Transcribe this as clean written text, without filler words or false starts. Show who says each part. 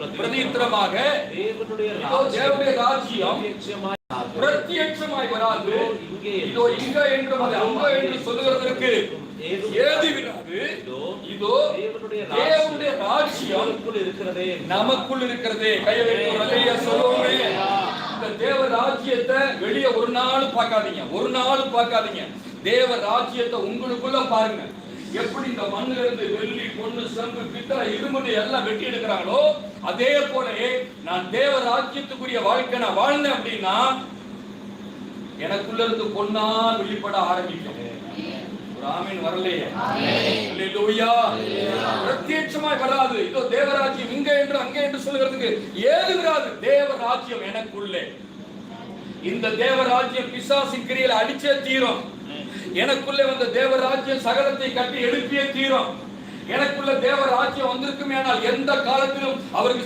Speaker 1: பிரதித்திரமாக தேவனுடைய ராஜ்யம் பிரத்யட்சமாய் வராது. இதோ இங்க என்றும் அது அங்க என்று சொல்லுகிறதற்கு ஏது விடாது. இதோ தேவனுடைய ராஜ்யம் நமக்குள் இருக்கிறதே. கையை வைத்து அல்லேலூயா சொல்லுவோமே. இந்த தேவ ராஜ்யத்தை வெளியே ஒரு நாள் பார்க்காதீங்க, ஒரு நாள் பார்க்காதீங்க. தேவ ராஜ்யத்தை உங்களுக்குள்ள பாருங்க. எப்படி இந்த மண்ணில இருந்து வெள்ளி, பொண்ணு, செம்பு, பித்தளை, இரும்பு எல்லாம் வெட்டி எடுக்கிறாங்களோ அதே போல நான் தேவ ராஜ்யத்துக்குரிய வாழ்க்கை நான் வாழ்ந்தேன் அப்படின்னா எனக்குள்ள இருந்து பொன்னா வெளிப்பட ஆரம்பிக்கும். ஒரு ஆமீன் வரலையே? அல்லேலூயா. பிரத்யட்சமாய் வராது. இதோ தேவராஜ்யம் இங்க என்று அங்க என்று சொல்லுகிறதுக்கு ஏது வராது. தேவராஜ்யம் எனக்குள்ளே. இந்த தேவராஜ்யம் பிசாசின் கிரியையில அடிச்சே தீரும். எனக்குள்ளே வந்த தேவராஜ்யம் சகலத்தை கட்டி எழுப்பிய தீரும். எனக்குள்ள தேவராஜ்யம் வந்திருக்குமே ஆனால் எந்த காலத்திலும் அவருக்கு